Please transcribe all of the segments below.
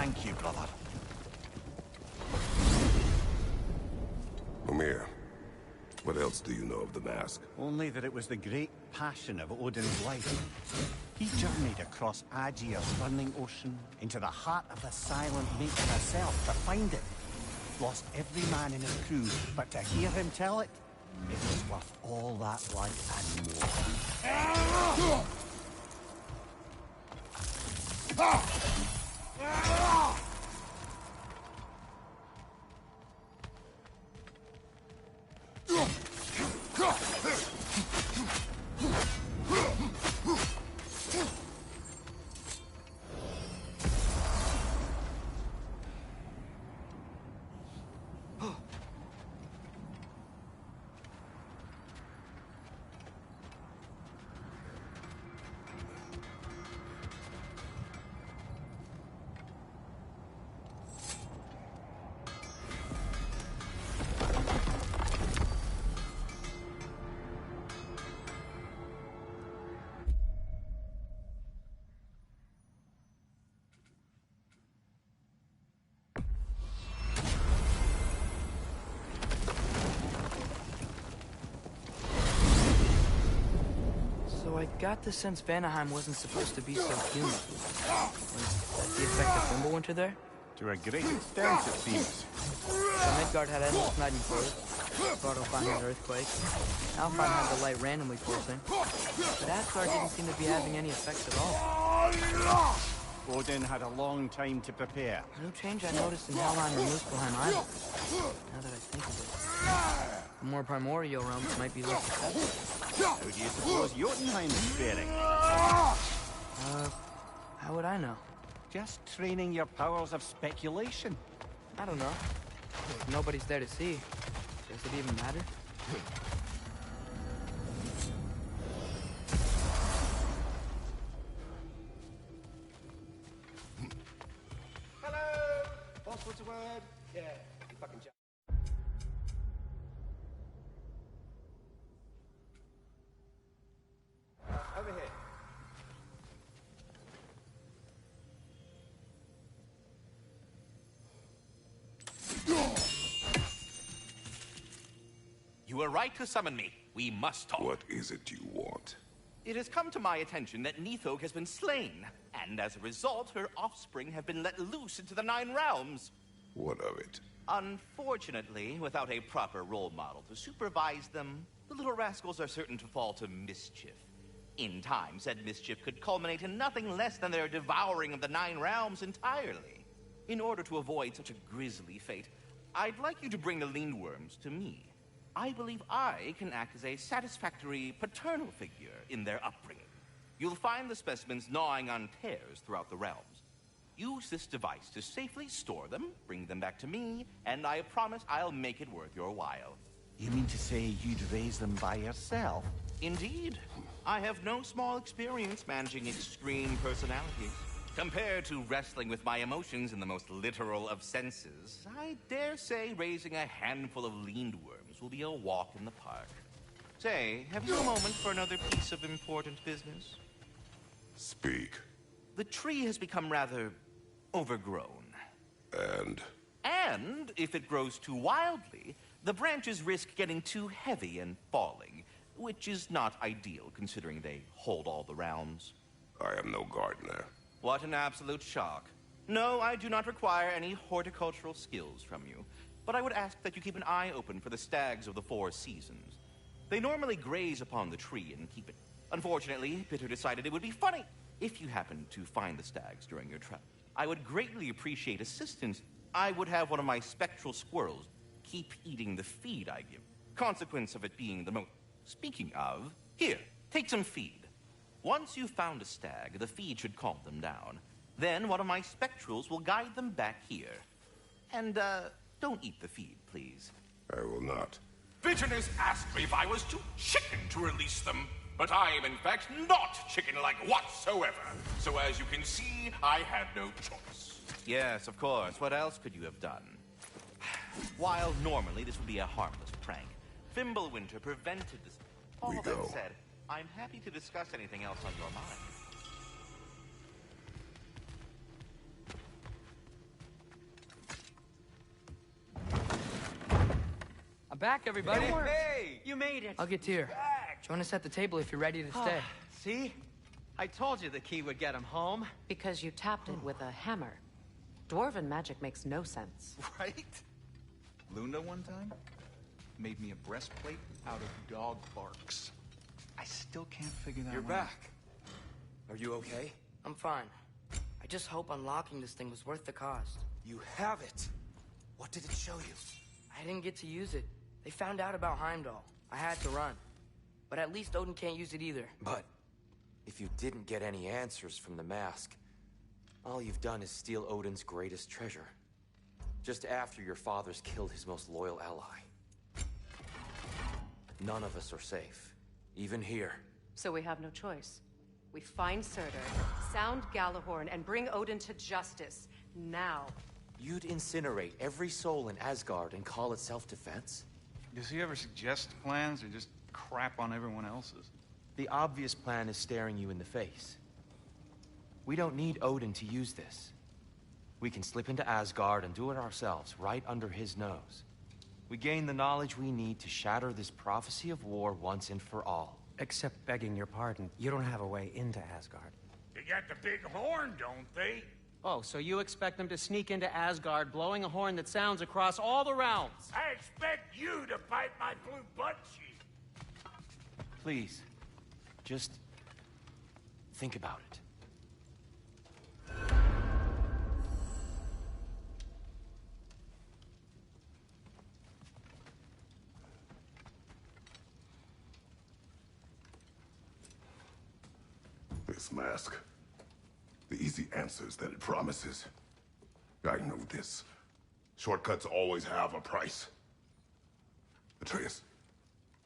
Thank you, brother. Mimir, what else do you know of the mask? Only that it was the great passion of Odin's life. He journeyed across Aegir's burning ocean into the heart of the silent nature herself to find it. Lost every man in his crew, but to hear him tell it, it was worth all that blood and more. So I got the sense Vanaheim wasn't supposed to be so human. Was that the effect of Fimbulwinter there? To a great extent, it seems. So Midgard had endless night and cold. Svartalfheim had earthquake. Alfheim had the light randomly pulsing. But Asgard didn't seem to be having any effects at all. Odin had a long time to prepare. No change I noticed in Helheim or Muspelheim either. Now that I think of it. The more primordial realms might be less effective. How do you suppose Jotunheim is faring? How would I know? Just training your powers of speculation. I don't know. If nobody's there to see, does it even matter? Hello! Boss, what's the word? Yeah, you fucking over here. You were right to summon me. We must talk. What is it you want? It has come to my attention that Nithog has been slain, and as a result, her offspring have been let loose into the Nine Realms. What of it? Unfortunately, without a proper role model to supervise them, the little rascals are certain to fall to mischief. In time, said mischief could culminate in nothing less than their devouring of the Nine Realms entirely. In order to avoid such a grisly fate, I'd like you to bring the Lindworms to me. I believe I can act as a satisfactory paternal figure in their upbringing. You'll find the specimens gnawing on tears throughout the realms. Use this device to safely store them, bring them back to me, and I promise I'll make it worth your while. You mean to say you'd raise them by yourself? Indeed. I have no small experience managing extreme personalities. Compared to wrestling with my emotions in the most literal of senses, I dare say raising a handful of lindworms will be a walk in the park. Say, have you a moment for another piece of important business? Speak. The tree has become rather overgrown. And if it grows too wildly, the branches risk getting too heavy and falling, which is not ideal considering they hold all the realms. I am no gardener. What an absolute shock. No, I do not require any horticultural skills from you, but I would ask that you keep an eye open for the stags of the Four Seasons. They normally graze upon the tree and keep it. Unfortunately, Pitter decided it would be funny if you happened to find the stags during your trip. I would greatly appreciate assistance. I would have one of my spectral squirrels keep eating the feed I give. Consequence of it being the most... Speaking of, here, take some feed. Once you've found a stag, the feed should calm them down. Then one of my spectrals will guide them back here. And, don't eat the feed, please. I will not. Vigilance asked me if I was too chicken to release them, but I am in fact not chicken-like whatsoever. So as you can see, I had no choice. Yes, of course. What else could you have done? While normally this would be a harmless prank, Fimbulwinter prevented this. All We that go. said, I'm happy to discuss anything else on your mind. back, everybody. Hey, you made it. I'll get Tyr. Join us at the table if you're ready to stay. See? I told you the key would get him home. Because you tapped it with a hammer. Dwarven magic makes no sense. Right? Luna one time made me a breastplate out of dog barks. I still can't figure that You're one out. back. Are you okay? I'm fine. I just hope unlocking this thing was worth the cost. You have it. What did it show you? I didn't get to use it. They found out about Heimdall. I had to run. But at least Odin can't use it either. But if you didn't get any answers from the mask, all you've done is steal Odin's greatest treasure. Just after your father's killed his most loyal ally. None of us are safe. Even here. So we have no choice. We find Surtur, sound Galahorn, and bring Odin to justice. Now. You'd incinerate every soul in Asgard and call it self-defense? Does he ever suggest plans or just crap on everyone else's? The obvious plan is staring you in the face. We don't need Odin to use this. We can slip into Asgard and do it ourselves, right under his nose. We gain the knowledge we need to shatter this prophecy of war once and for all. Except begging your pardon, you don't have a way into Asgard. They got the big horn, don't they? Oh, so you expect them to sneak into Asgard, blowing a horn that sounds across all the realms? I expect you to bite my blue butt cheek. Please, just think about it. This mask. The easy answers that it promises. I know this. Shortcuts always have a price. Atreus,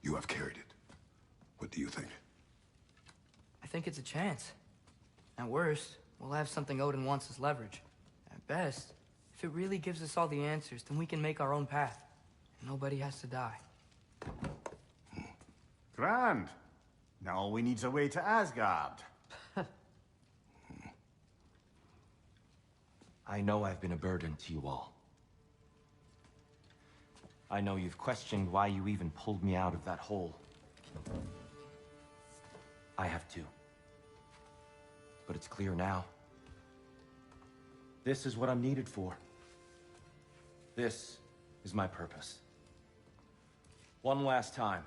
you have carried it. What do you think? I think it's a chance. At worst, we'll have something Odin wants as leverage. At best, if it really gives us all the answers, then we can make our own path. And nobody has to die. Grand. Now all we need's a way to Asgard. I know I've been a burden to you all. I know you've questioned why you even pulled me out of that hole. I have too. But it's clear now. This is what I'm needed for. This is my purpose. One last time,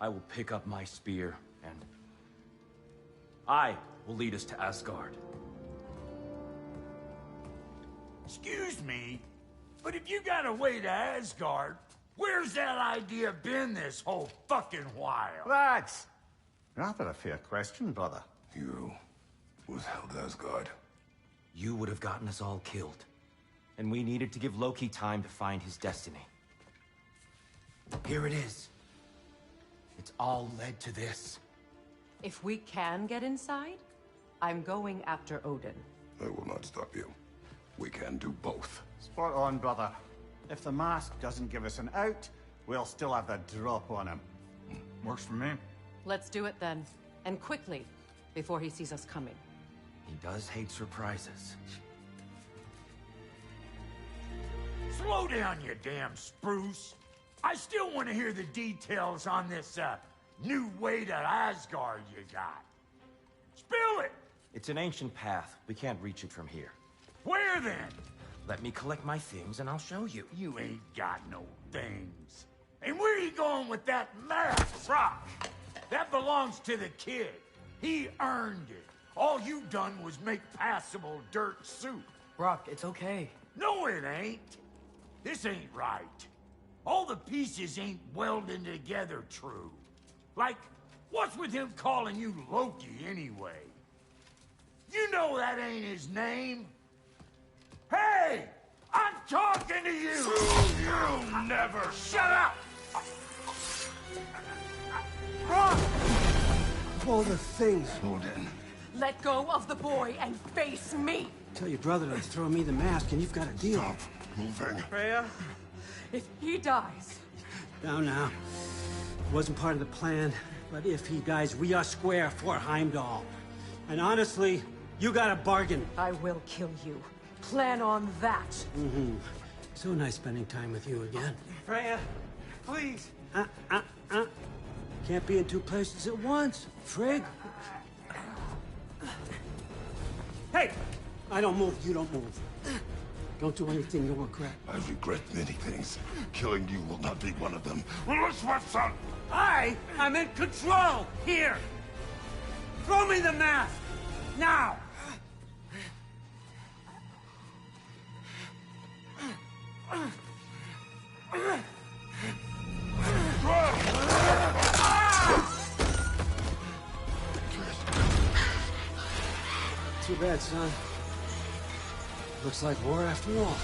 I will pick up my spear and I will lead us to Asgard. Excuse me, but if you got a way to Asgard, where's that idea been this whole fucking while? That's rather a fair question, brother. You withheld Asgard. You would have gotten us all killed. And we needed to give Loki time to find his destiny. Here it is. It's all led to this. If we can get inside, I'm going after Odin. I will not stop you. We can do both. Spot on, brother. If the mask doesn't give us an out, we'll still have the drop on him. Works for me. Let's do it then. And quickly, before he sees us coming. He does hate surprises. Slow down, you damn spruce. I still want to hear the details on this, new way to Asgard you got. Spill it! It's an ancient path. We can't reach it from here. Where then? Let me collect my things and I'll show you. You ain't got no things. And where you going with that mask, Rock? That belongs to the kid. He earned it. All you done was make passable dirt soup. Brock, it's okay. No, it ain't. This ain't right. All the pieces ain't welding together true. Like, what's with him calling you Loki anyway? You know that ain't his name. Hey! I'm talking to you! You never shut up! Rock! All the things. Odin. Let go of the boy and face me! Tell your brother to throw me the mask and you've got a deal. Stop moving. Freya? If he dies... Now. Wasn't part of the plan, but if he dies, we are square for Heimdall. And honestly, you got a bargain. I will kill you. Plan on that. So nice spending time with you again. Freya, please. Can't be in two places at once, Frig. Hey! I don't move, you don't move. Don't do anything you'll regret. I regret many things. Killing you will not be one of them. Elizabeth, son! I'm in control! Here! Throw me the mask! Now! Too bad, son. Looks like war after all.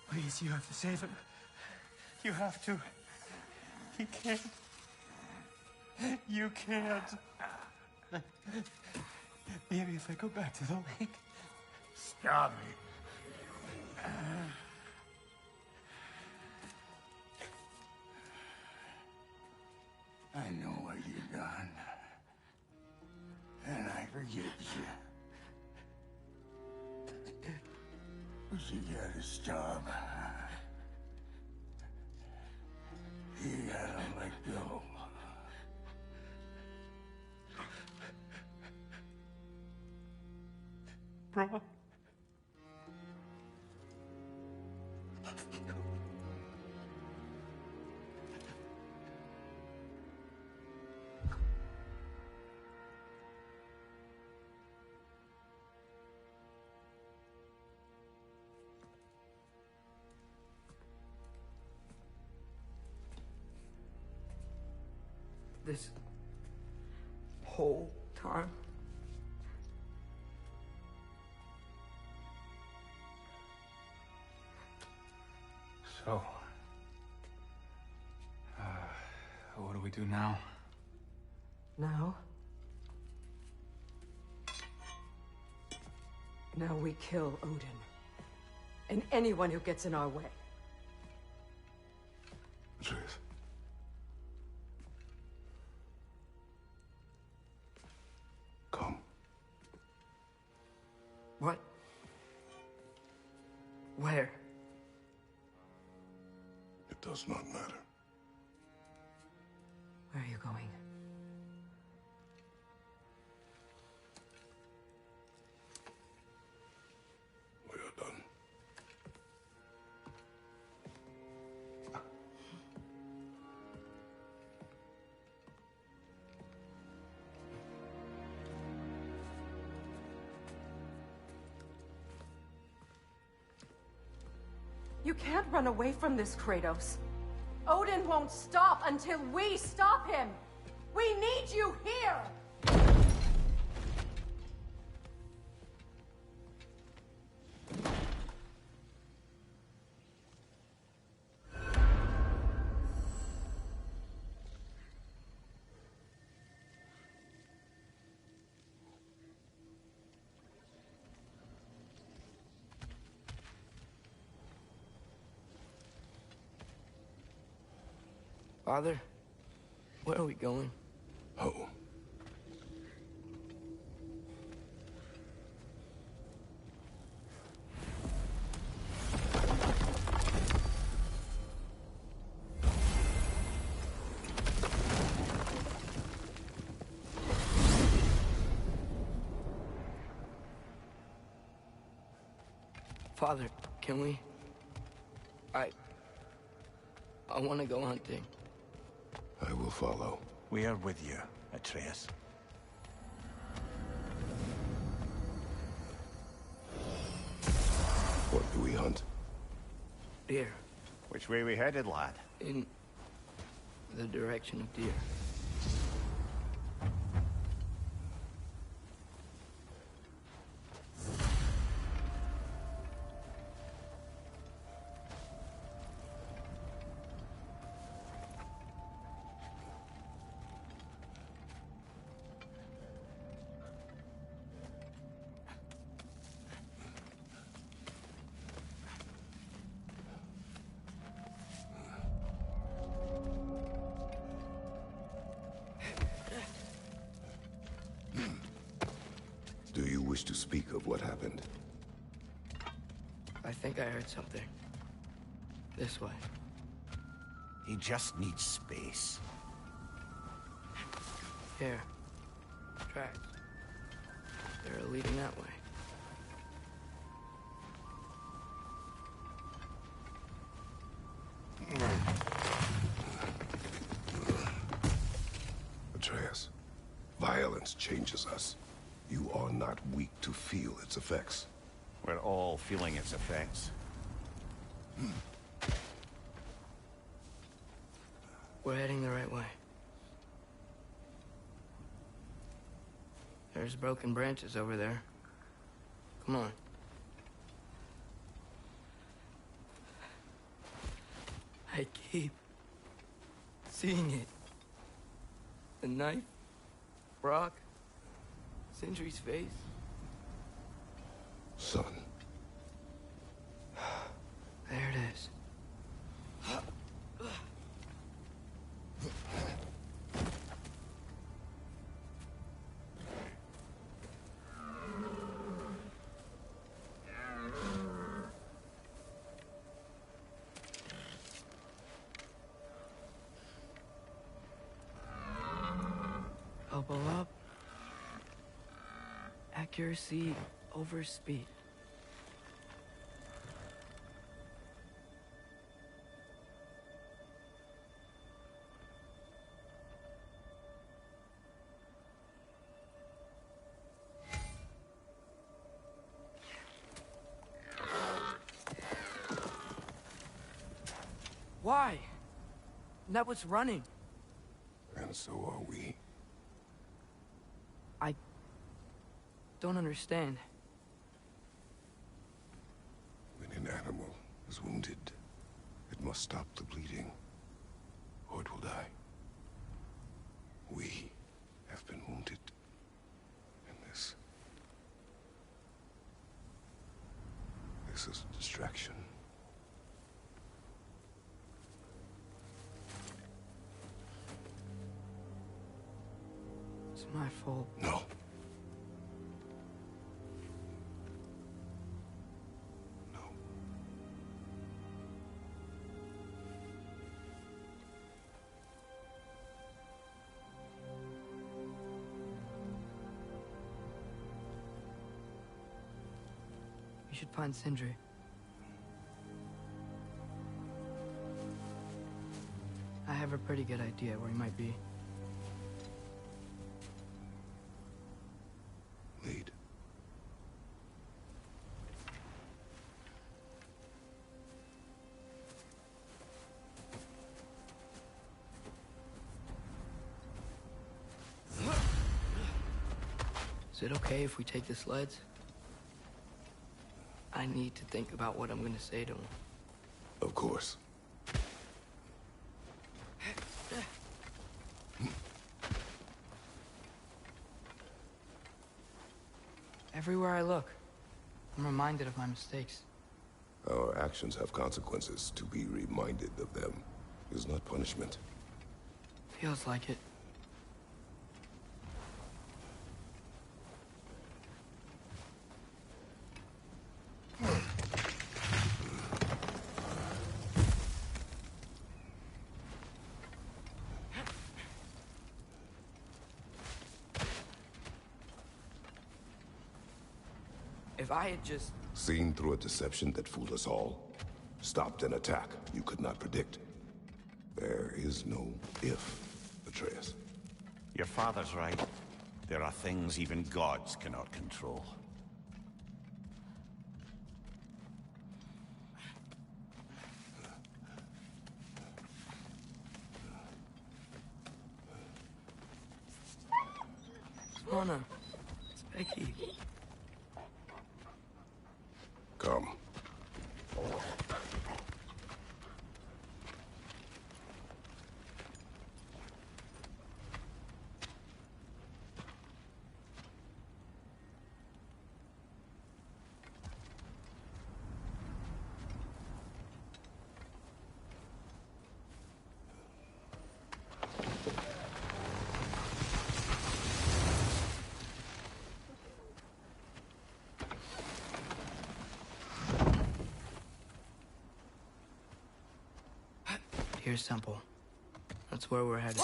Please, you have to save him. You have to. He can't. You can't. Maybe if I go back to the lake. Stop it. I know what you've done. And I forgive you. But you gotta stop. You gotta let go. Bro. This whole time? So, what do we do now? Now? Now we kill Odin. And anyone who gets in our way. Truth. Come. What? Where? It does not matter. Where are you going? We are done. You can't run away from this, Kratos. Odin won't stop until we stop him! We need you here! Father, where are we going? Home. Father, can we? I want to go hunting. I will follow. We are with you, Atreus. What do we hunt? Deer. Which way we headed, lad? In the direction of deer. wish to speak of what happened? I think I heard something. This way. He just needs space. Here. Tracks. They're leading that way. Atreus, violence changes us. You are not weak to feel its effects. We're all feeling its effects. We're heading the right way. There's broken branches over there. Come on. I keep seeing it. The knife, Brock, Sindri's face. Son. There it is. Elbow up. Accuracy over speed. Why? That was running. And so are we. I don't understand. When an animal is wounded, it must stop the bleeding, or it will die. We have been wounded. And this is a distraction. It's my fault. No. No. We should find Sindri. I have a pretty good idea where he might be. Lead. Is it okay if we take the sleds? I need to think about what I'm gonna say to him. Of course. Everywhere I look, I'm reminded of my mistakes. Our actions have consequences. To be reminded of them is not punishment. Feels like it. If I had just... Seen through a deception that fooled us all. Stopped an attack you could not predict. There is no if, Atreus. Your father's right. There are things even gods cannot control. Lana, it's Becky. Come. Here's Temple. That's where we're headed.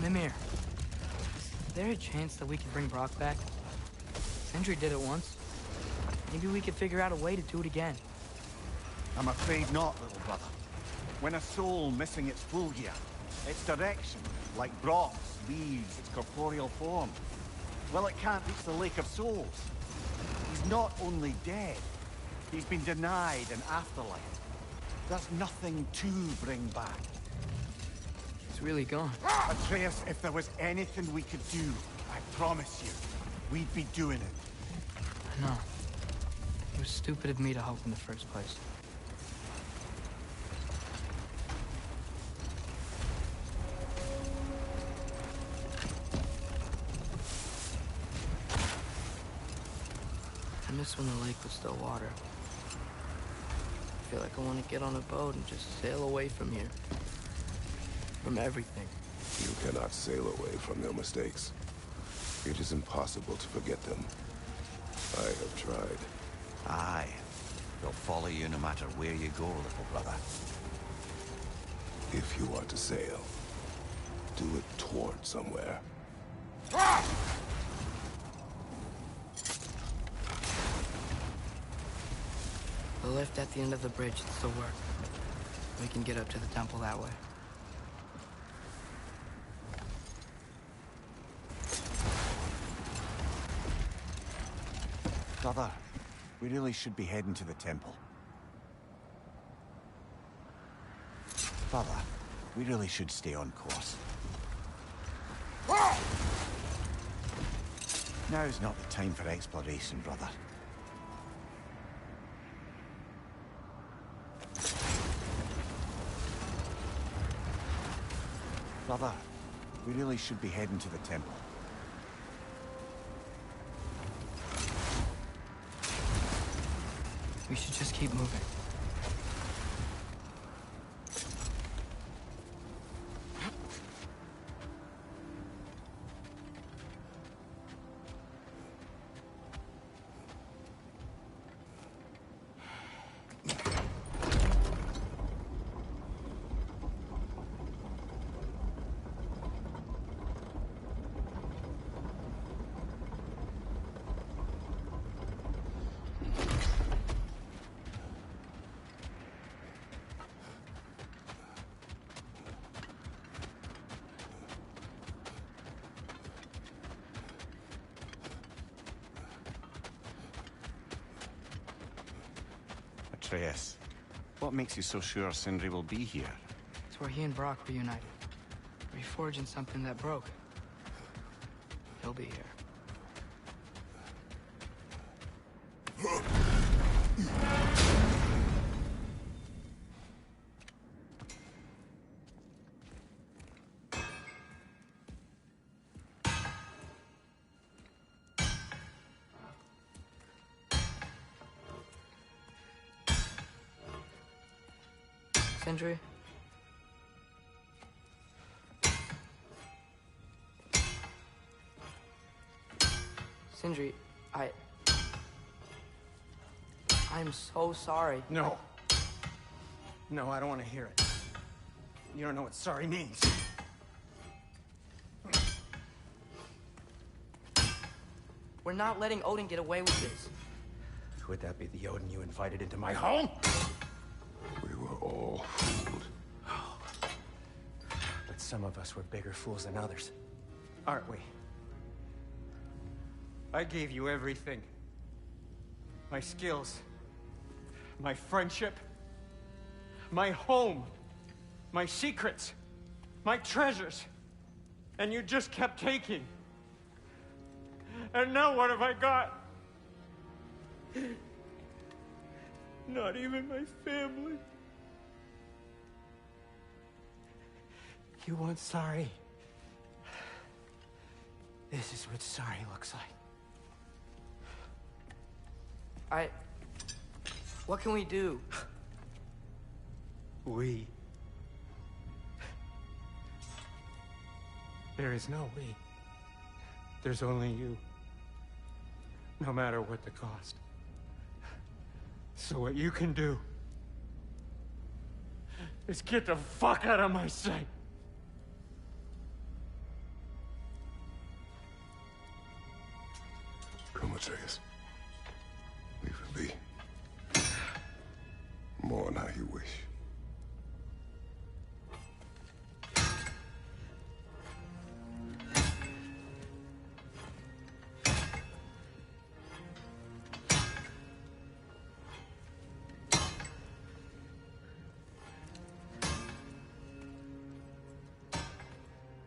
Mimir, is there a chance that we could bring Brock back? Sindri did it once. Maybe we could figure out a way to do it again. I'm afraid not, little brother. When a soul missing its Fulgia, its direction, like Brock's, leaves its corporeal form, well, it can't reach the Lake of Souls. He's not only dead, he's been denied an afterlife. There's nothing to bring back. He's really gone. Atreus, if there was anything we could do, I promise you, we'd be doing it. I know. It was stupid of me to help in the first place. I miss when the lake was still water. I feel like I want to get on a boat and just sail away from here. From everything. You cannot sail away from your mistakes. It is impossible to forget them. I have tried. Aye. They'll follow you no matter where you go, little brother. If you are to sail, do it toward somewhere. The lift at the end of the bridge will still work. We can get up to the temple that way. Brother, we really should be heading to the temple. Brother, we really should stay on course. Now's not the time for exploration, brother. Brother, we really should be heading to the temple. We should just keep moving. Atreus, what makes you so sure Sindri will be here? It's where he and Brock reunited. Reforging something that broke. He'll be here. Sindri? Sindri, I'm so sorry. No. No, I don't want to hear it. You don't know what sorry means. We're not letting Odin get away with this. Would that be the Odin you invited into my home? We were all fooled. But some of us were bigger fools than others. Aren't we? I gave you everything. My skills. My friendship. My home. My secrets. My treasures. And you just kept taking. And now what have I got? Not even my family. You want sorry? This is what sorry looks like. What can we do? There is no we. There's only you. No matter what the cost. So what you can do is get the fuck out of my sight. Come, Atreus. Leave it be. Mourn how you wish.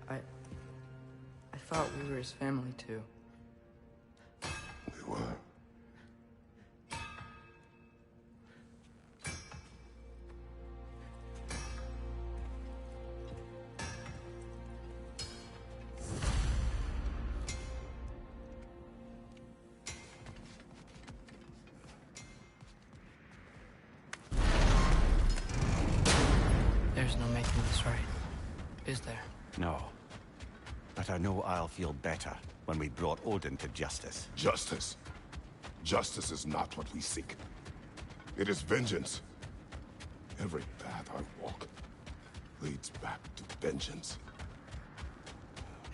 I thought we were his family too. We were. There's no making this right, is there? No. But I know I'll feel better when we brought Odin to justice. Justice. Justice is not what we seek. It is vengeance. Every path I walk leads back to vengeance.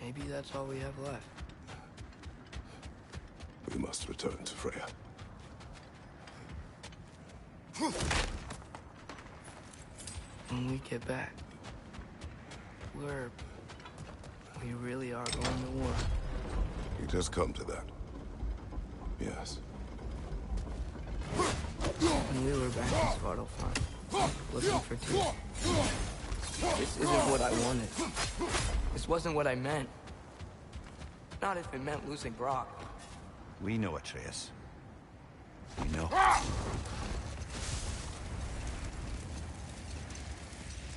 Maybe that's all we have left. We must return to Freya. When we get back, we really are going to war. It has come to that. Yes. When we were back in Svartalfheim, looking for Tyr, this isn't what I wanted. This wasn't what I meant. Not if it meant losing Brock. We know, Atreus. We know.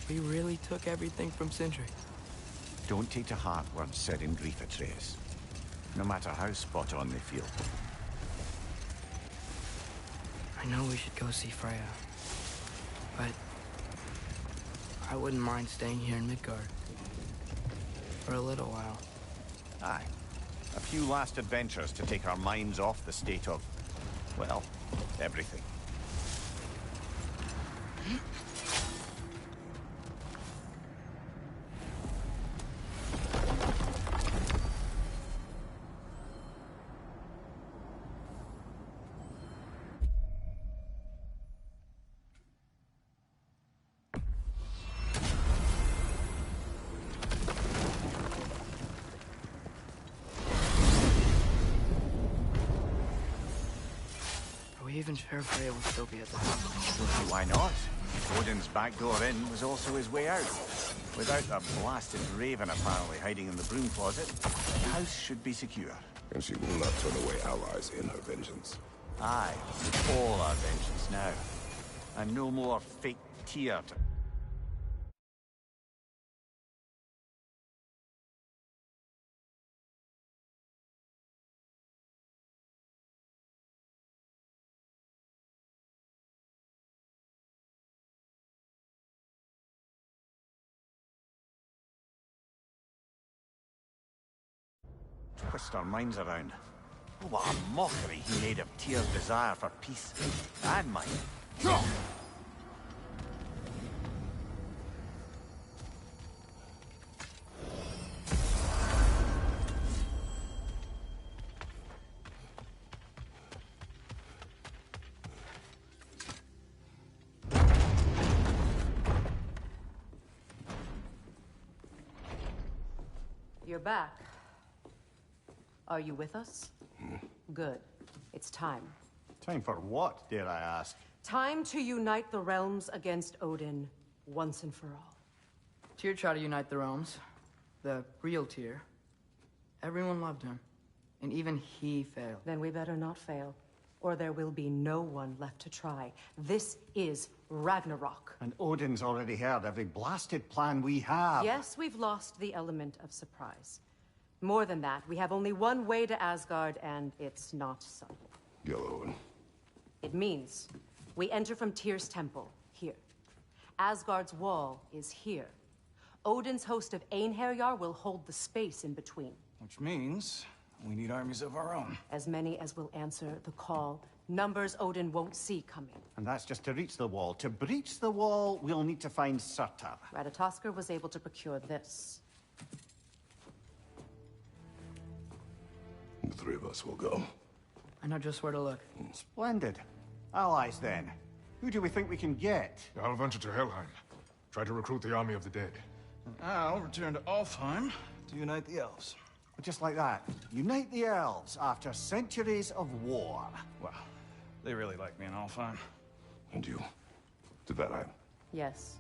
We really took everything from Sindri. Don't take to heart words said in grief, Atreus. No matter how spot on they feel. I know we should go see Freya, but I wouldn't mind staying here in Midgard for a little while. Aye. A few last adventures to take our minds off the state of, well, everything. Even sure Freya will still be at the house. Why not? Odin's back door in was also his way out. Without the blasted raven apparently hiding in the broom closet, the house should be secure. And she will not turn away allies in her vengeance. Aye, all our vengeance now. And no more fake Tyr to... twist our minds around. Oh, what a mockery he made of Tyr's desire for peace. And mine. You're back. Are you with us? Good. It's time. Time for what, dare I ask? Time to unite the realms against Odin, once and for all. Tyr tried to unite the realms. The real Tyr. Everyone loved him. And even he failed. Then we better not fail, or there will be no one left to try. This is Ragnarok. And Odin's already heard every blasted plan we have. Yes, we've lost the element of surprise. More than that, we have only one way to Asgard, and it's not subtle. Yellow. It means we enter from Tyr's temple, here. Asgard's wall is here. Odin's host of Einherjar will hold the space in between. Which means we need armies of our own. As many as will answer the call. Numbers Odin won't see coming. And that's just to reach the wall. To breach the wall, we'll need to find Surtur. Ratatoskr was able to procure this. The three of us will go. I know just where to look. Splendid. Allies, then. Who do we think we can get? I'll venture to Helheim. Try to recruit the army of the dead. I'll return to Alfheim to unite the elves. Just like that. Unite the elves after centuries of war. Well, they really like me in Alfheim. And you? To Valheim? Yes.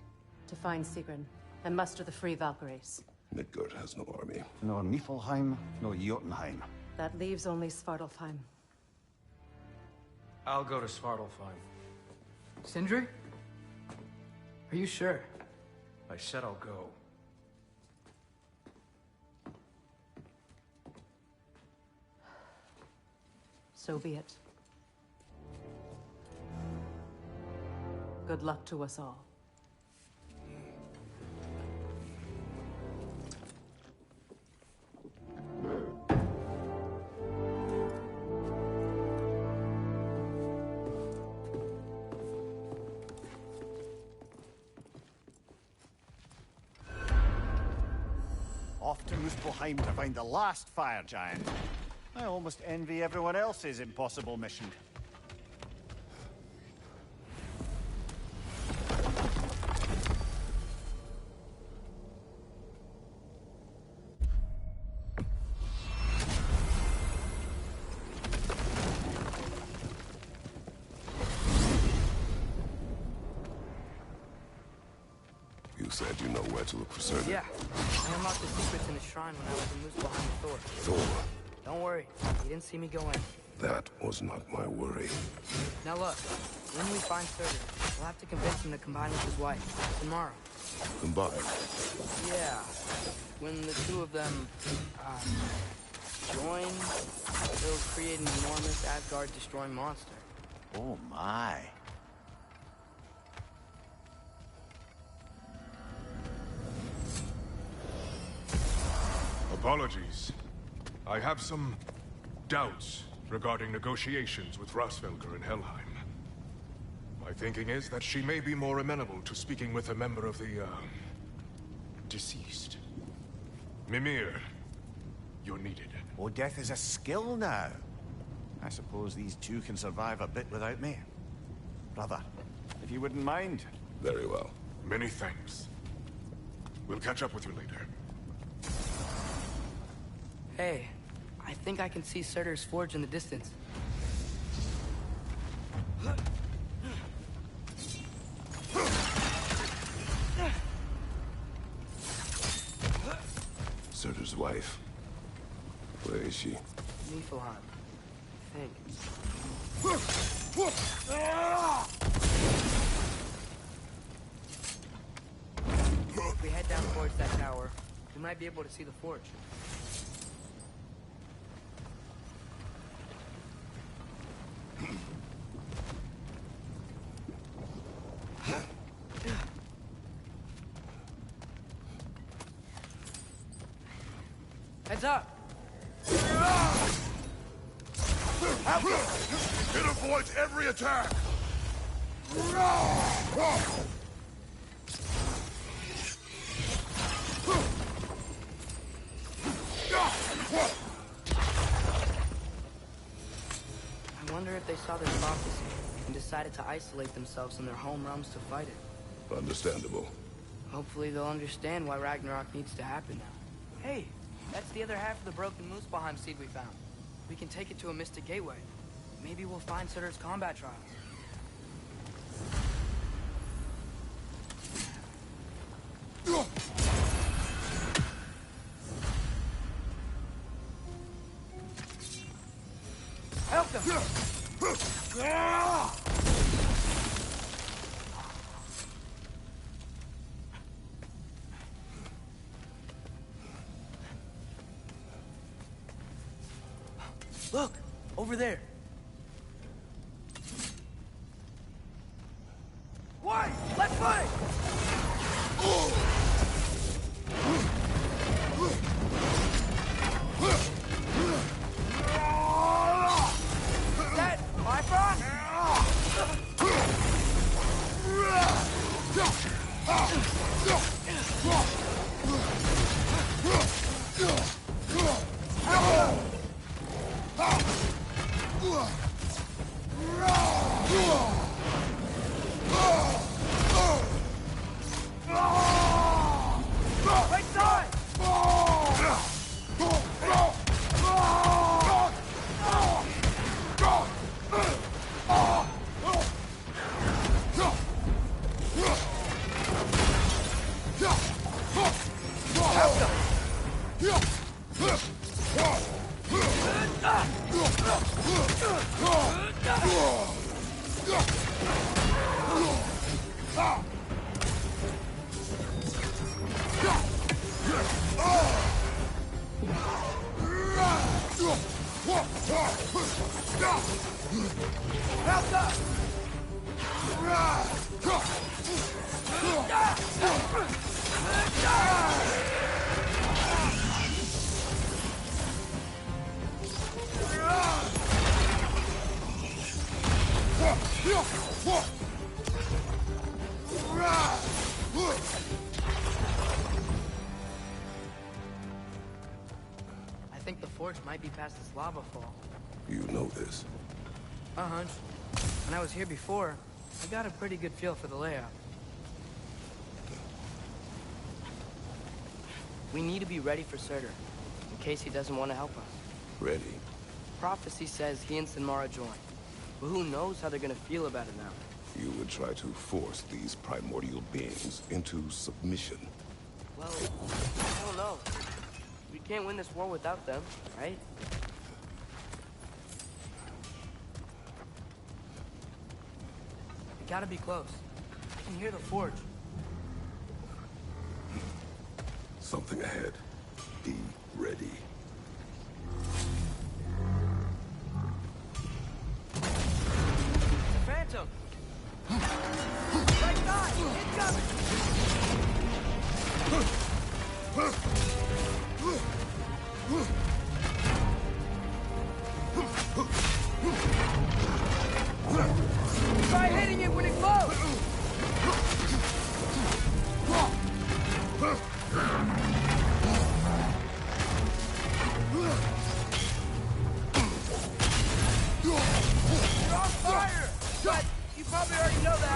To find Sigrun and muster the free Valkyries. Midgard has no army. No Niflheim, no Jotunheim. That leaves only Svartalfheim. I'll go to Svartalfheim. Sindri? Are you sure? I said I'll go. So be it. Good luck to us all. Off to Muspelheim to find the last fire giant. I almost envy everyone else's impossible mission. You said you know where to look for Surtur. Yeah. I unlocked the secrets in his shrine when I was in Muspelheim with Thor. Thor? Don't worry. He didn't see me go in. That was not my worry. Now look, when we find Surtur, we'll have to convince him to combine with his wife. Tomorrow. Combine? Yeah. When the two of them, join, they'll create an enormous Asgard-destroying monster. Oh my. Apologies. I have some doubts regarding negotiations with Rasvelger in Helheim. My thinking is that she may be more amenable to speaking with a member of the, deceased. Mimir, you're needed. Oh, death is a skill now. I suppose these two can survive a bit without me. Brother, if you wouldn't mind. Very well. Many thanks. We'll catch up with you later. Hey, I think I can see Surtur's forge in the distance. Surtur's wife. Where is she? Niflheim, I think. If we head down towards that tower, we might be able to see the forge. Heads up! It avoids every attack! I wonder if they saw this prophecy and decided to isolate themselves in their home realms to fight it. Understandable. Hopefully they'll understand why Ragnarok needs to happen now. Hey, that's the other half of the broken Muspelheim seed we found. We can take it to a Mystic Gateway. Maybe we'll find Surtur's combat trials. Help them! Look! Over there! Why? Let's fight! think the forge might be past this lava fall. You know this. A hunch. When I was here before, I got a pretty good feel for the layout. We need to be ready for Surtur, in case he doesn't want to help us. Ready? Prophecy says he and Sinmara join. But who knows how they're gonna feel about it now? You would try to force these primordial beings into submission. Well, I don't know. We can't win this war without them, right? We gotta be close. I can hear the forge. Something ahead. Be ready. Phantom! Right side! Incoming! Try hitting it when it glows! You're on fire! But you probably already know that.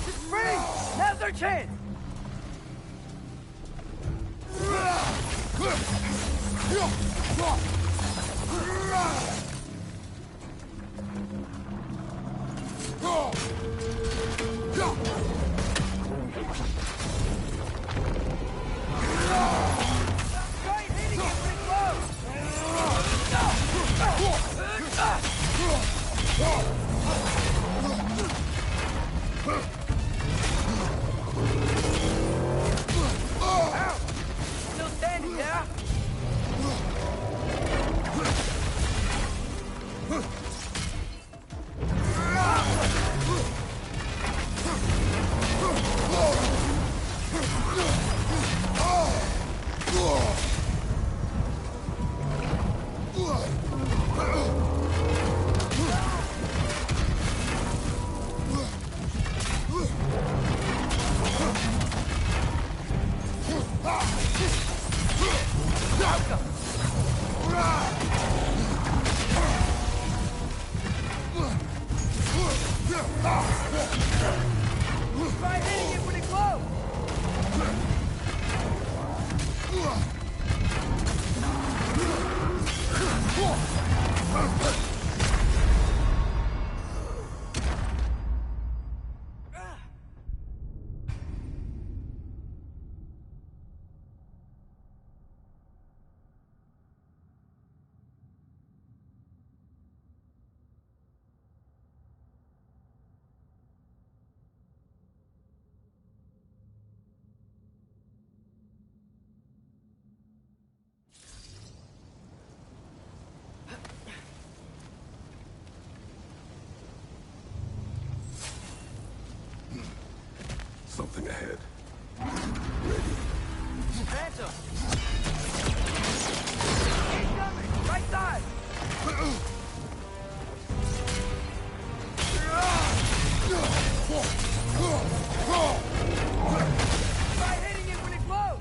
It's free! Now's our chance! Try hitting it when it glows! Ow! Still standing there? Try hitting it when it glows! Something ahead. Ready. Phantom! Incoming! Right side! Try hitting it when it glows!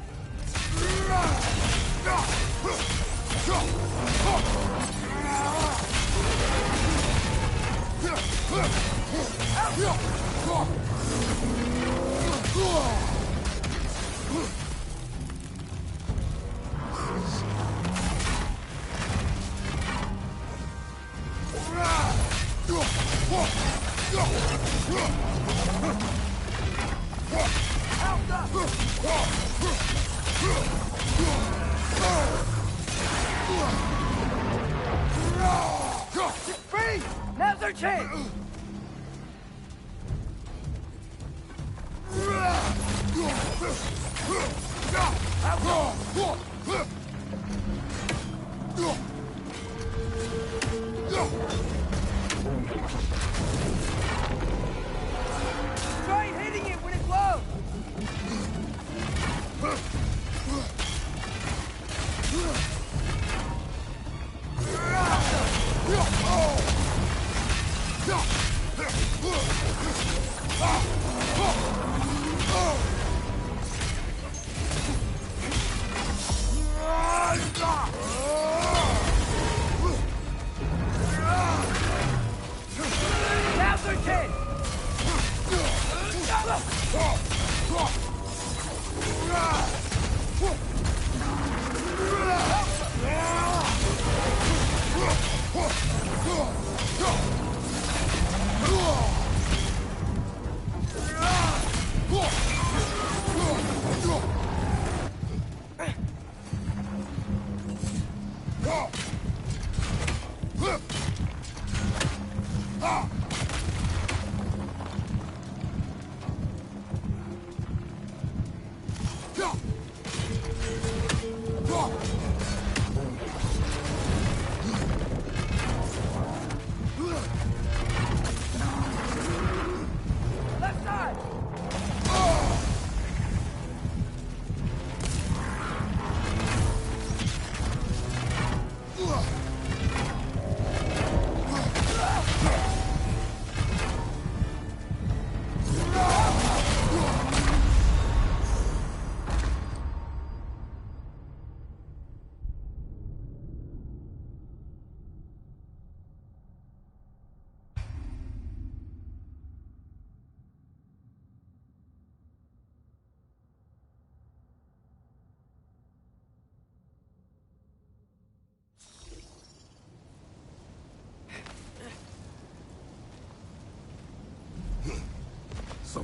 Freeze! Now's our chance!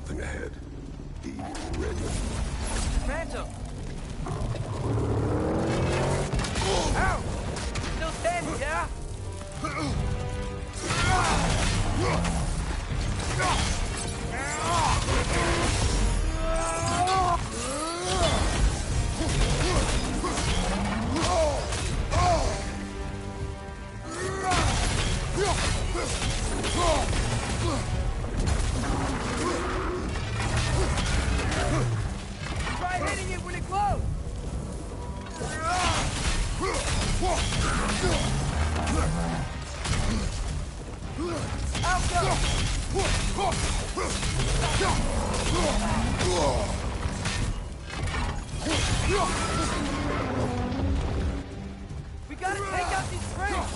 Something ahead. Be ready. Phantom! Ow! Still standing, yeah? Try hitting it when it glows! Out go! We gotta take out these springs!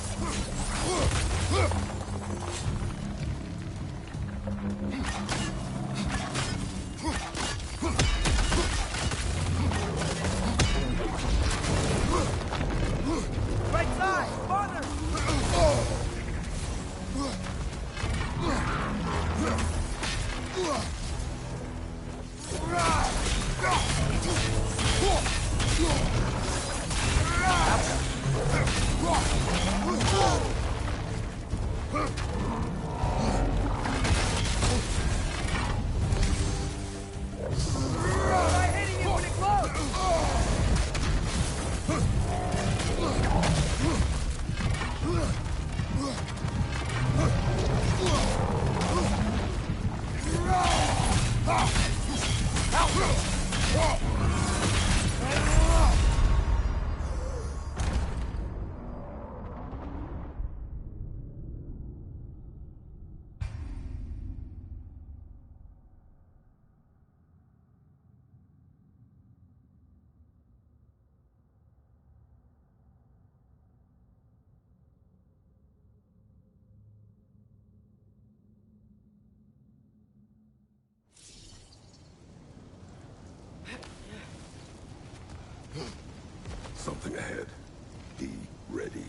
Right side! Farther! Try hitting it when it glows! Something ahead. Be ready.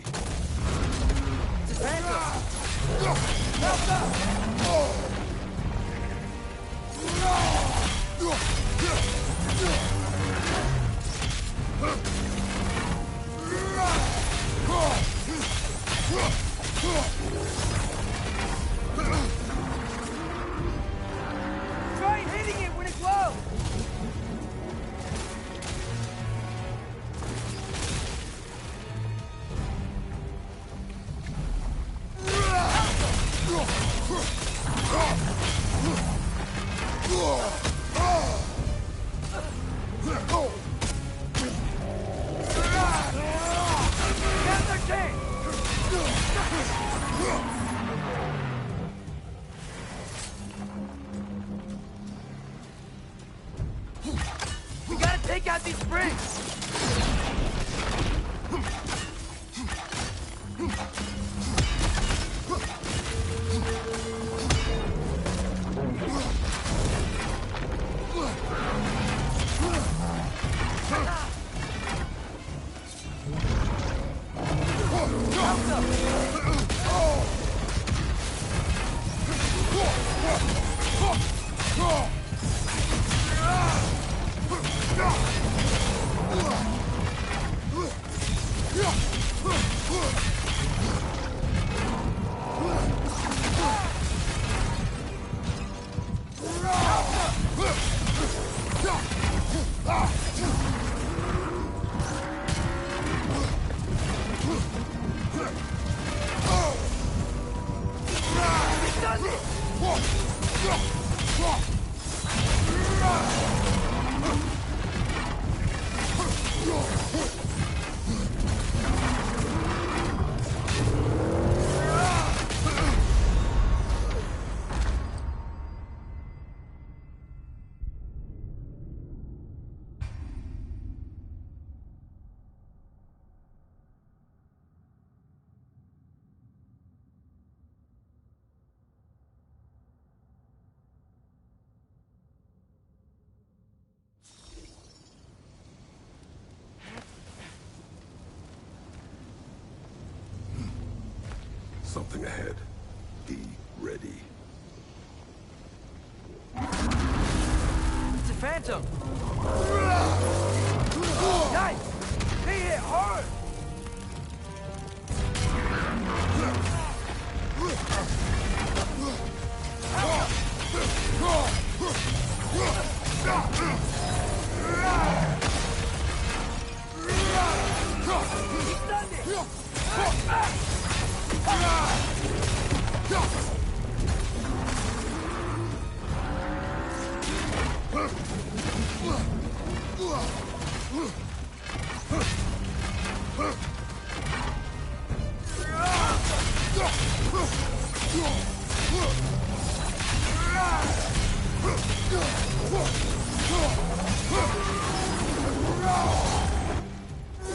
Try hitting it when it glows! Now's our chance! We gotta take out these springs! Something ahead. Be ready. Phantom! Nice! He hit hard! He stunned it!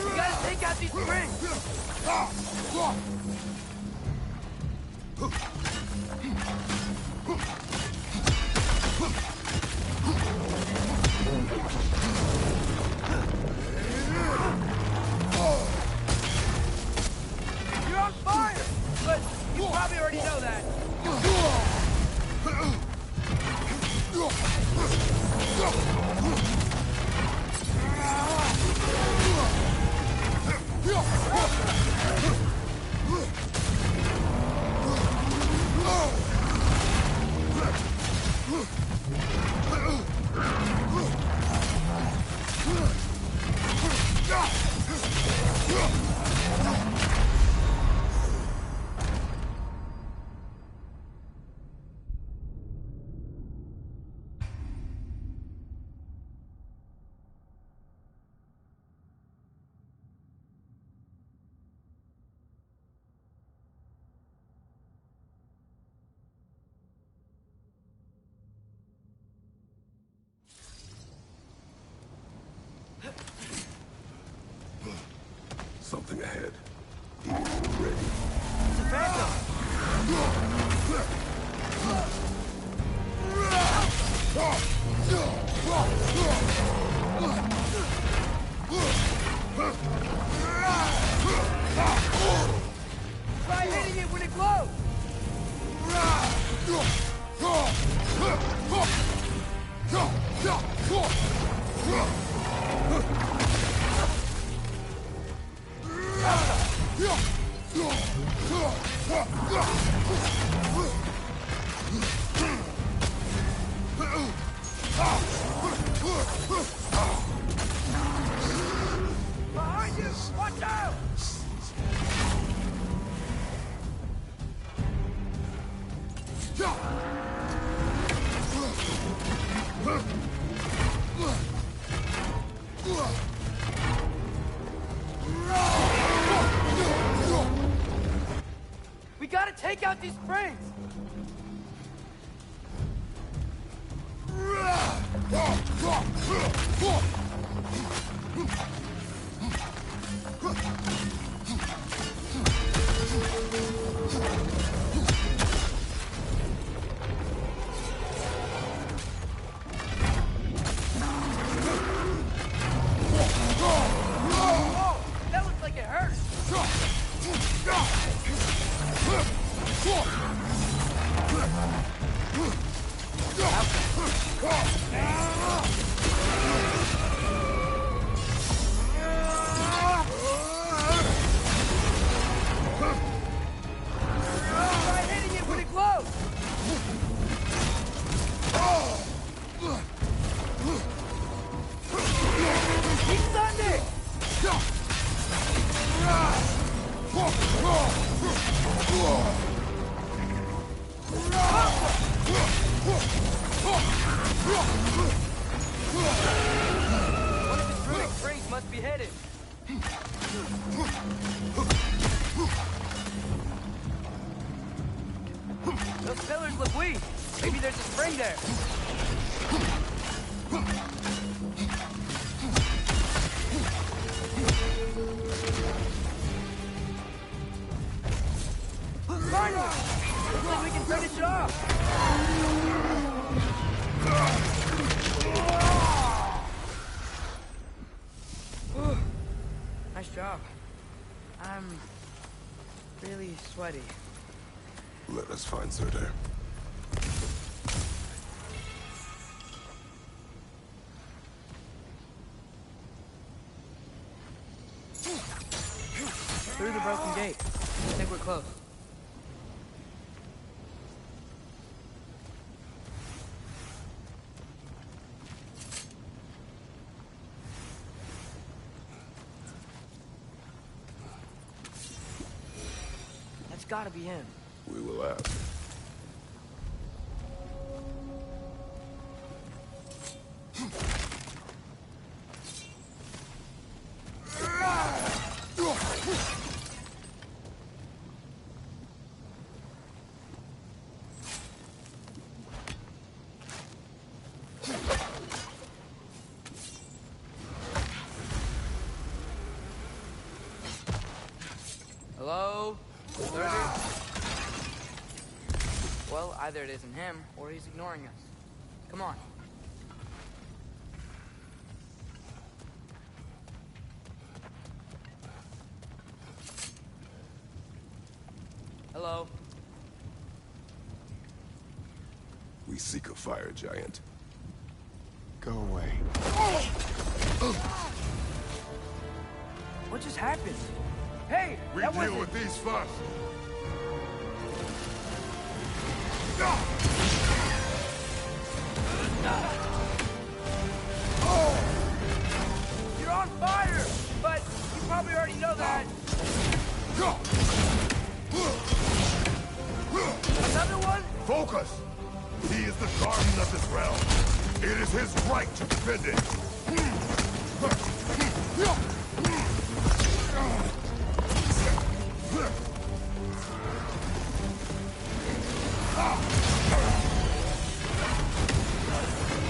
We gotta take out these springs! You're on fire! But you probably already know that. Something ahead. He is ready. It's a Phantom! Try hitting it when it glows! Behind you! Watch out! We gotta take out these springs! Whoa! That looks like it hurt! Try hitting it when it glows! He's stunned it! One of his druid springs must be hidden. Those pillars look weak. Maybe there's a spring there. Finally! Looks like we can finish it off! Nice job. I'm really sweaty. Let us find Surtur. through the broken gate. I think we're close. That's gotta be him. We will ask. Hello? Well, either it isn't him, or he's ignoring us. Come on. Hello? We seek a fire giant. Go away. What just happened? Hey! We that deal wasn't... with these first. You're on fire! But you probably already know that. Another one? Focus! He is the guardian of this realm. It is his right to defend it.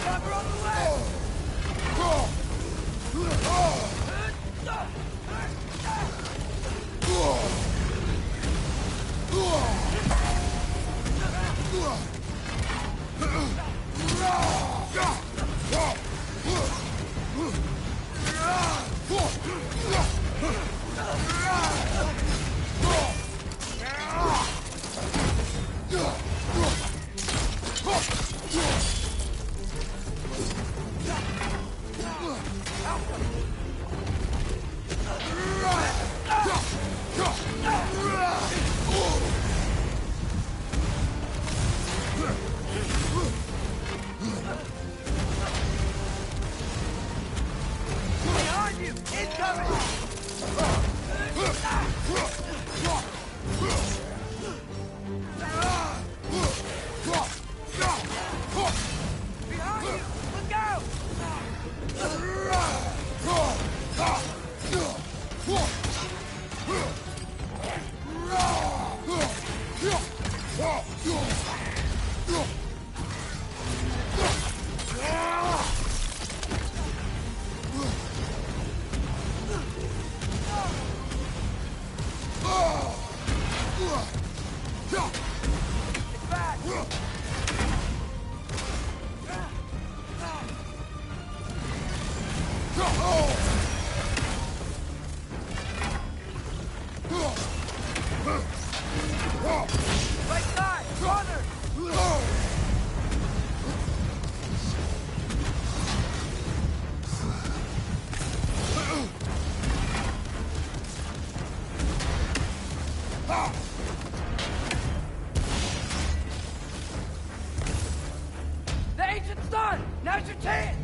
Cover on the way! Behind you! Incoming! Behind you! Look out! It's back! Right side! Corner! The ancient's done! Now's your chance!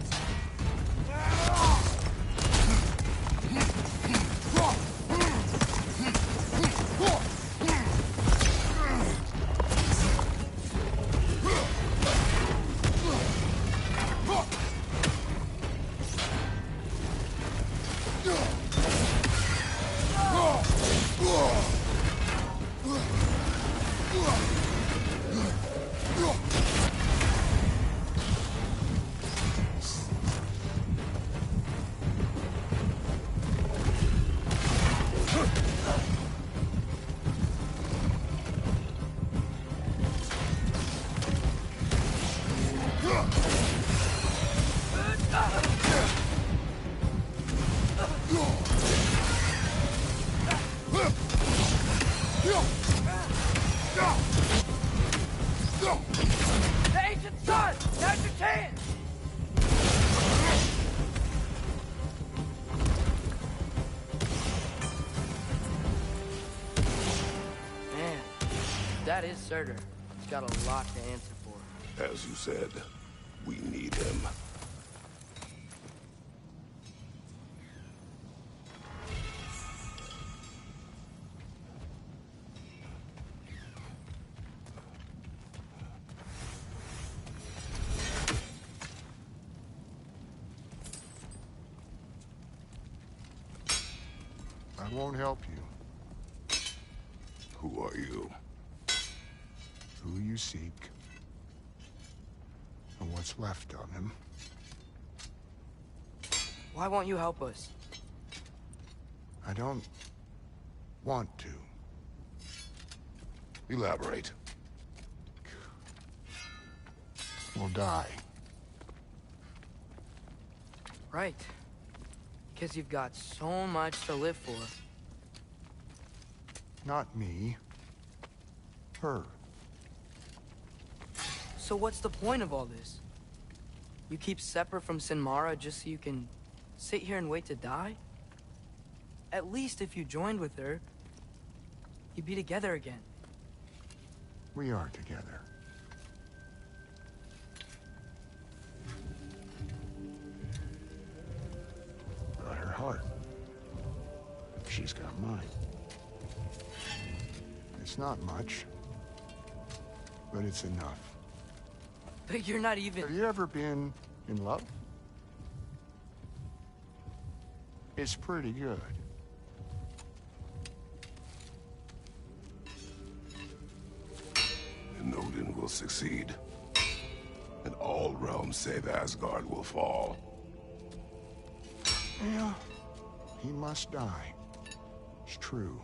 Surtur. He's got a lot to answer for. As you said, we need him. I won't help you. Who are you? Who you seek, and what's left of him. Why won't you help us? I don't want to. Elaborate. We'll die. Right. Because you've got so much to live for. Not me. Her. So what's the point of all this? You keep separate from Sinmara just so you can sit here and wait to die? At least if you joined with her, you'd be together again. We are together. Got her heart. She's got mine. It's not much, but it's enough. But you're not even... Have you ever been in love? It's pretty good. And Odin will succeed. And all realms save Asgard will fall. Yeah, he must die. It's true.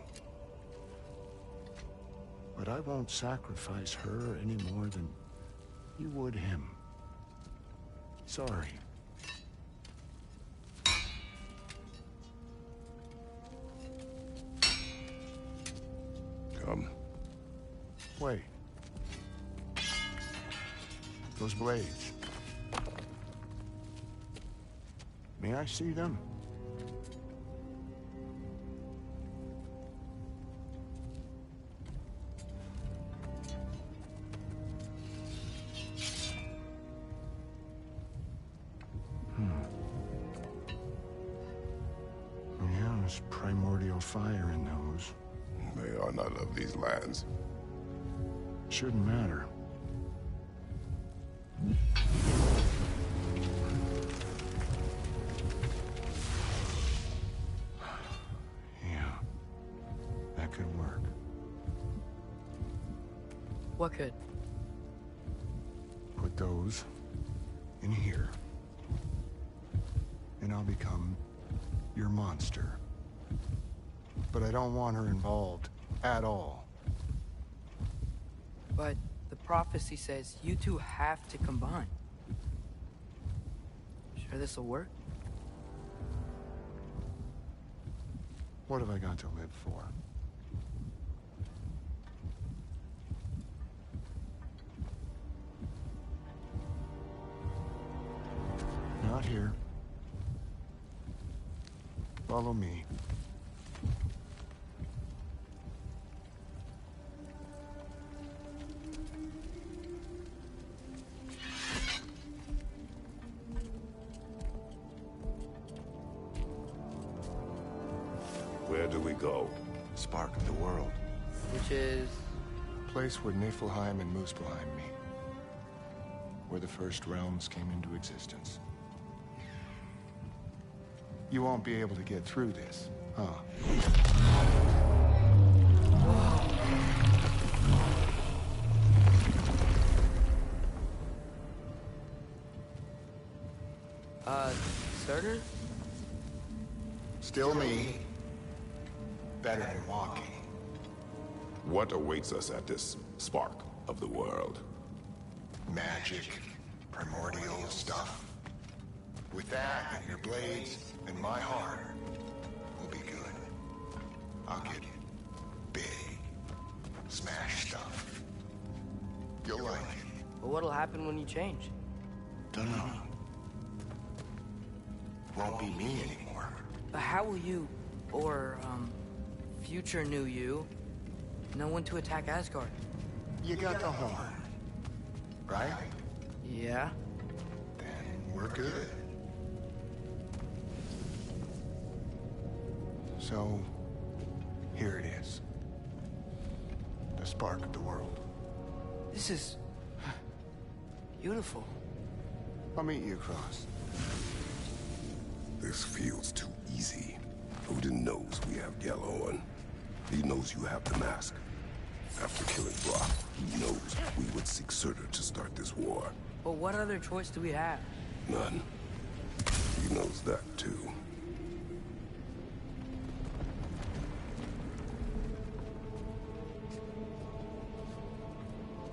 But I won't sacrifice her any more than you would him. Sorry. Come. Wait. Those blades. May I see them? Yeah, there's primordial fire in those. They are not of these lands. Shouldn't matter. Yeah, that could work. What could? Put those in here, and I'll become your monster. But I don't want her involved at all. But the prophecy says you two have to combine. Sure this'll work? What have I got to live for? Not here. Follow me. Where do we go? Spark of the world. Which is... Place where Niflheim and Muspelheim meet. Where the first realms came into existence. You won't be able to get through this, huh? Surtur? Still me. Better than walking. What awaits us at this spark of the world? Magic, primordial stuff. With that and your blades and my heart, we'll be good. I'll get big. Smash stuff. You'll like it. But what'll happen when you change? Dunno. Won't be me anymore. But how will you, or, future new you, know when to attack Asgard? You got the horn, right? Yeah. Then we're good. So, here it is. The spark of the world. This is... beautiful. I'll meet you across. This feels too easy. Odin knows we have Gjallarhorn. He knows you have the mask. After killing Brock, he knows we would seek Surtur to start this war. But what other choice do we have? None. He knows that too.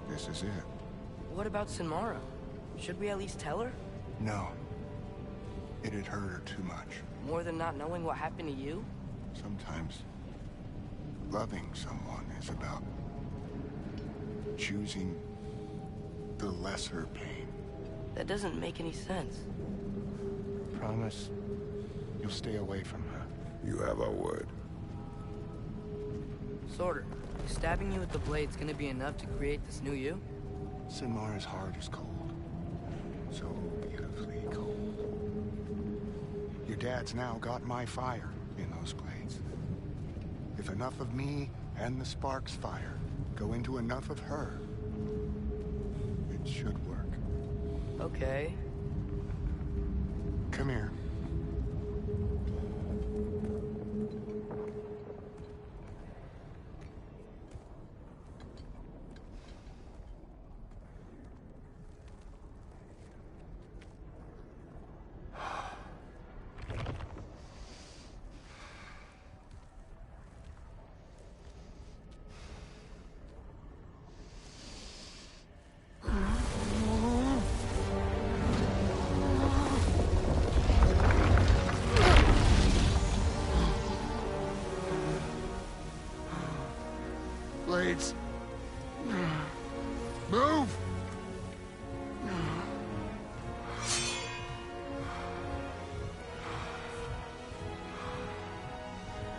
This is it. What about Sinmara? Should we at least tell her? No. It'd hurt her too much. More than not knowing what happened to you? Sometimes loving someone is about choosing the lesser pain. That doesn't make any sense. Promise you'll stay away from her. You have our word. Sorter, is stabbing you with the blade's gonna be enough to create this new you? Sinmara's heart is cold. So beautifully cold. Your dad's now got my fire in those blades. If enough of me and the spark's fire go into enough of her, it should work. Okay. Come here. Blades. Move!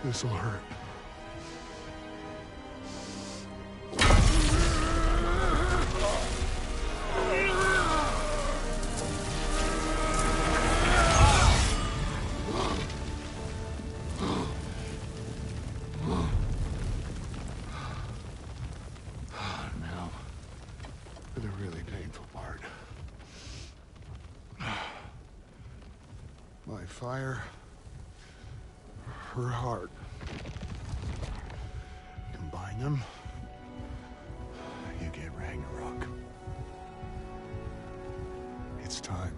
This'll hurt. Now, for the really painful part. My fire, her heart. Combine them, you get Ragnarok. It's time.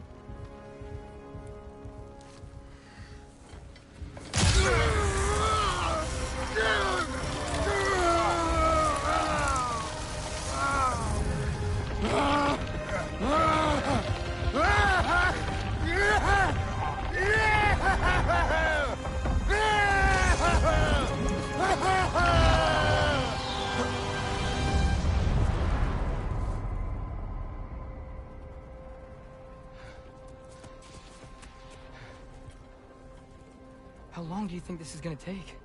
How long do you think this is gonna take?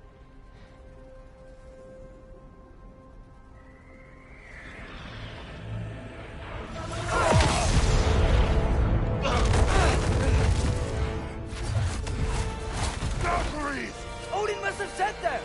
Odin must have sent them!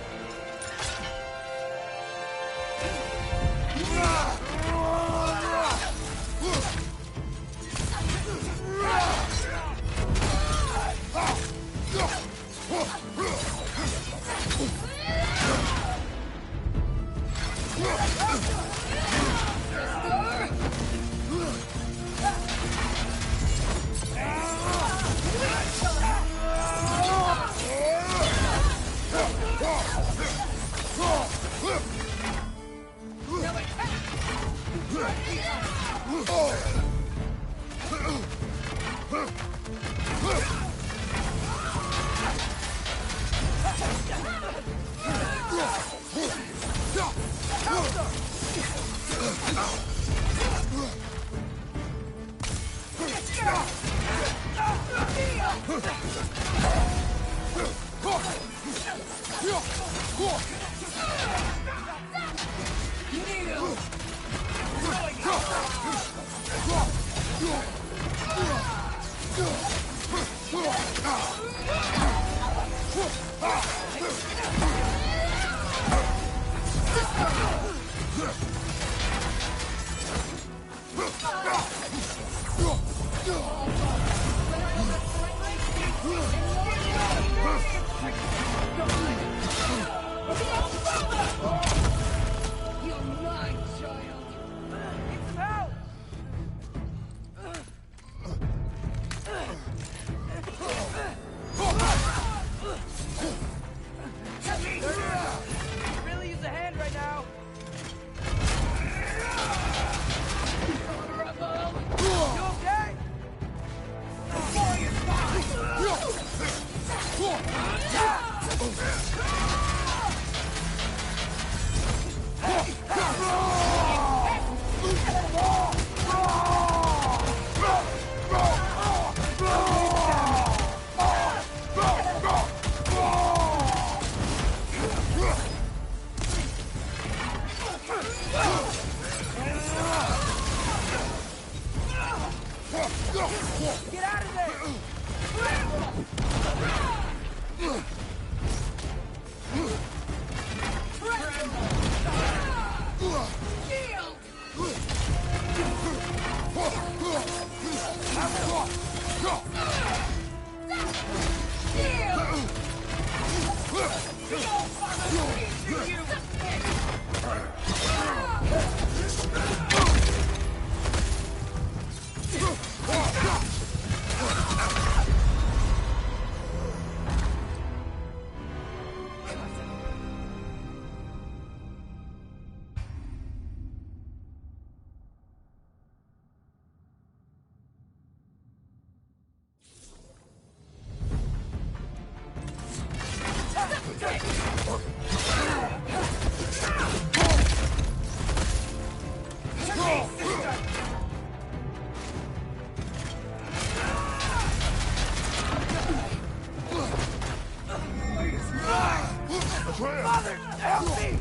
Get out of there! Mother, help me!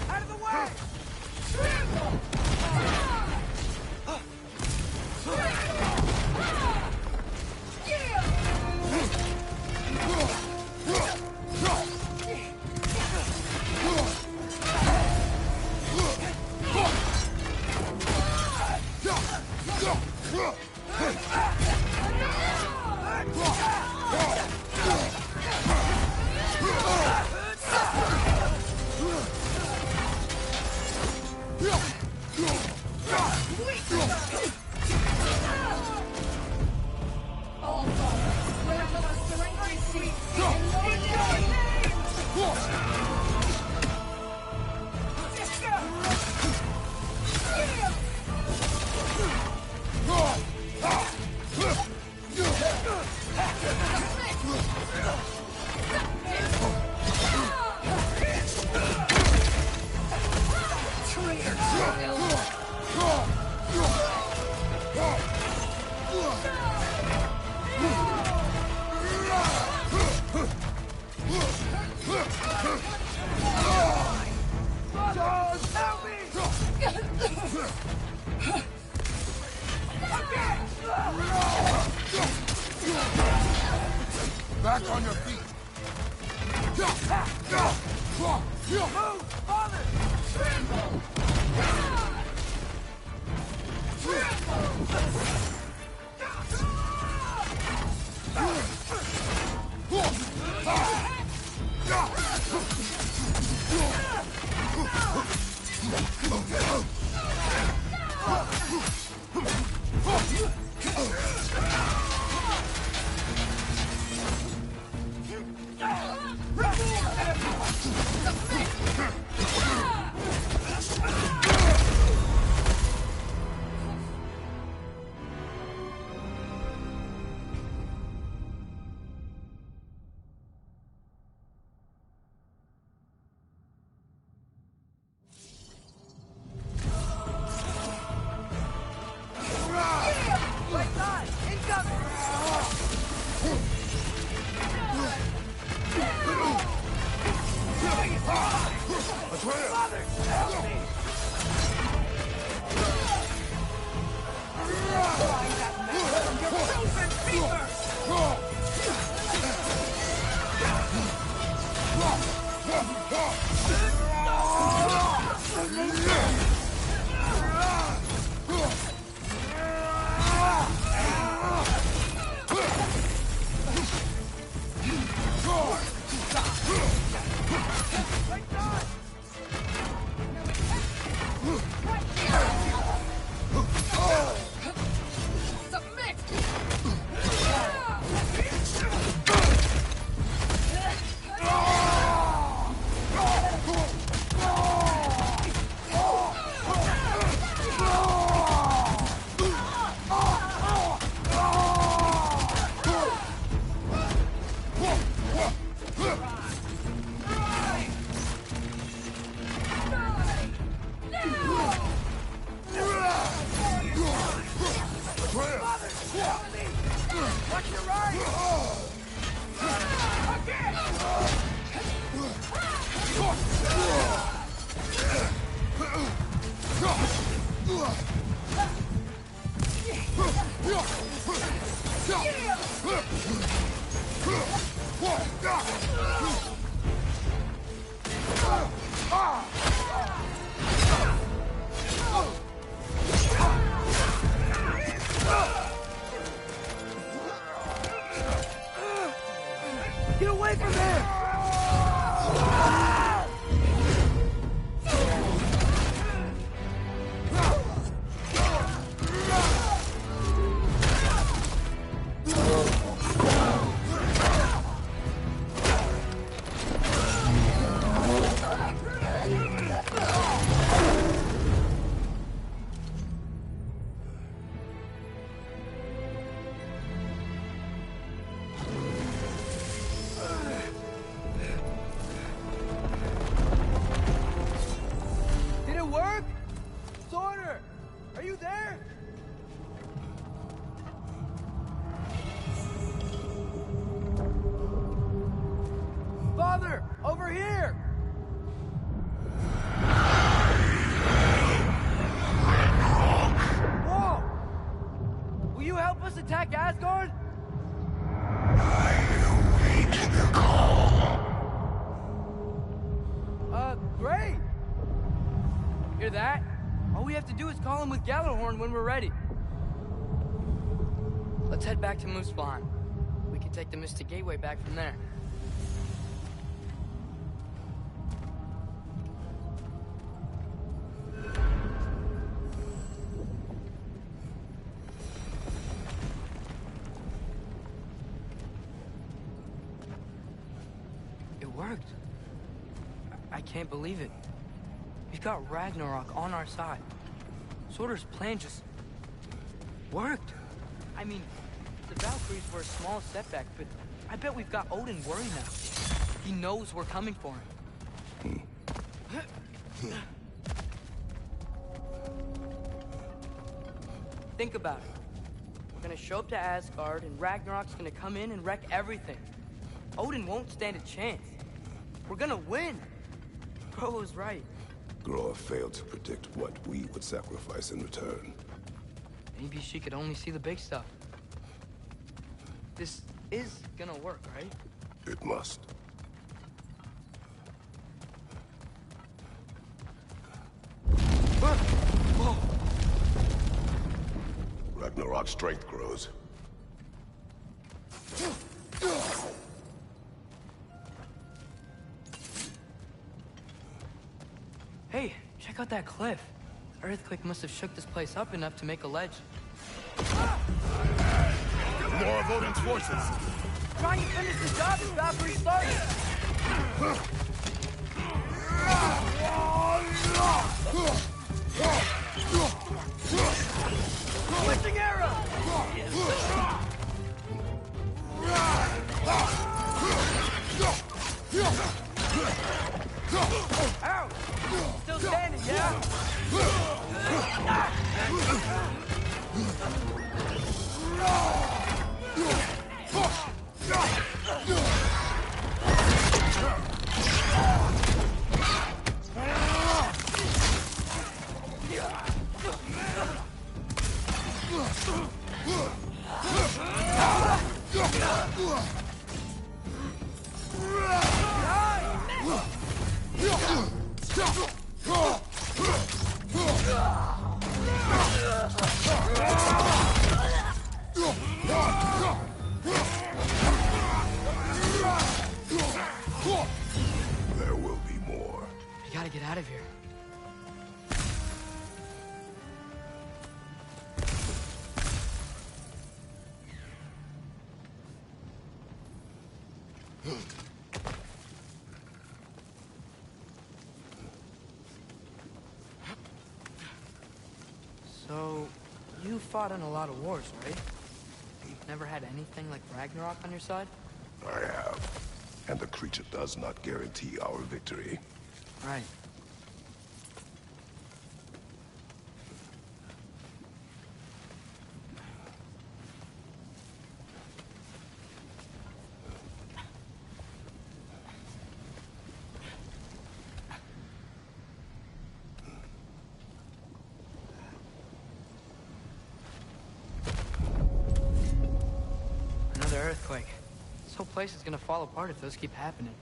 Out of the way! Back on your feet. Move, father! Mother, help me! Find that man from your frozen fever! Get away from him! Did it work? Sorter! Are you there? Father! Over here! Whoa! Will you help us attack Asgard? Great! Hear that? All we have to do is call him with Gjallarhorn when we're ready. Let's head back to Muspelheim. We can take the Mystic Gateway back from there. It worked. I can't believe it. We've got Ragnarok on our side. Sorter's plan just worked. I mean, the Valkyries were a small setback, but I bet we've got Odin worried now. He knows we're coming for him. Think about it. We're gonna show up to Asgard, and Ragnarok's gonna come in and wreck everything. Odin won't stand a chance. We're gonna win. Bro was right. Groa failed to predict what we would sacrifice in return. Maybe she could only see the big stuff. This is gonna work, right? It must. Whoa! Ragnarok's strength grows. Hey, check out that cliff. Earthquake must have shook this place up enough to make a ledge. More of Odin's forces. Trying to finish the job as Valkyrie started. Switching arrow. Ow! Still standing, yeah? There will be more. We gotta get out of here. So, you fought in a lot of wars, right? You've never had anything like Ragnarok on your side? I have. And the creature does not guarantee our victory. Right. Another earthquake. This whole place is gonna fall apart if those keep happening.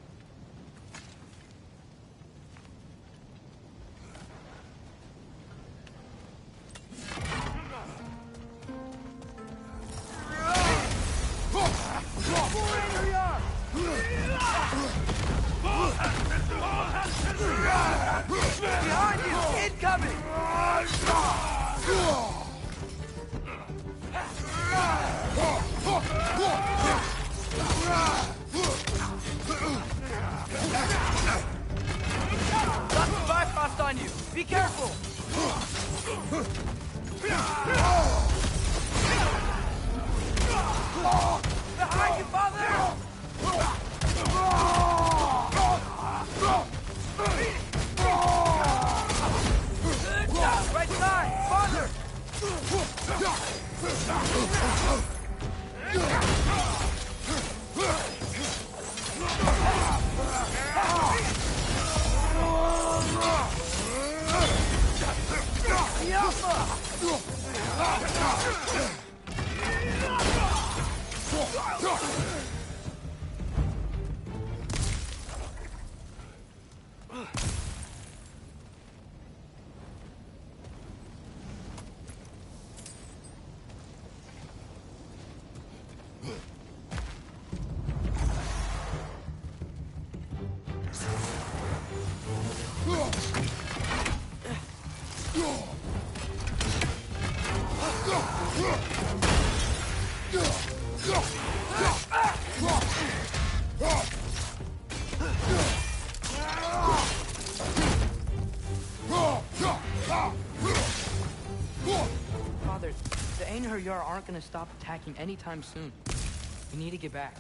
Behind you! Incoming! Got some Bifrost on you! Be careful! Behind you, father! Right side! Father! Father, the Einherjar aren't gonna stop attacking anytime soon. We need to get back.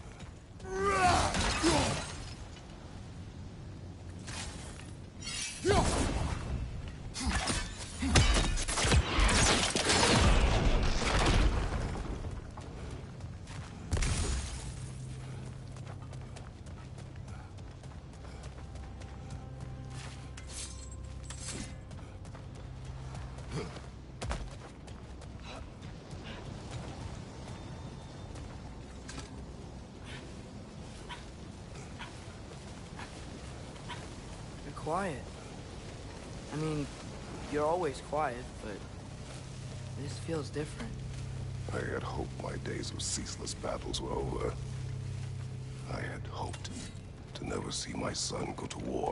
You're quiet. I mean, you're always quiet, but this feels different. I had hoped my days of ceaseless battles were over. I had hoped to never see my son go to war.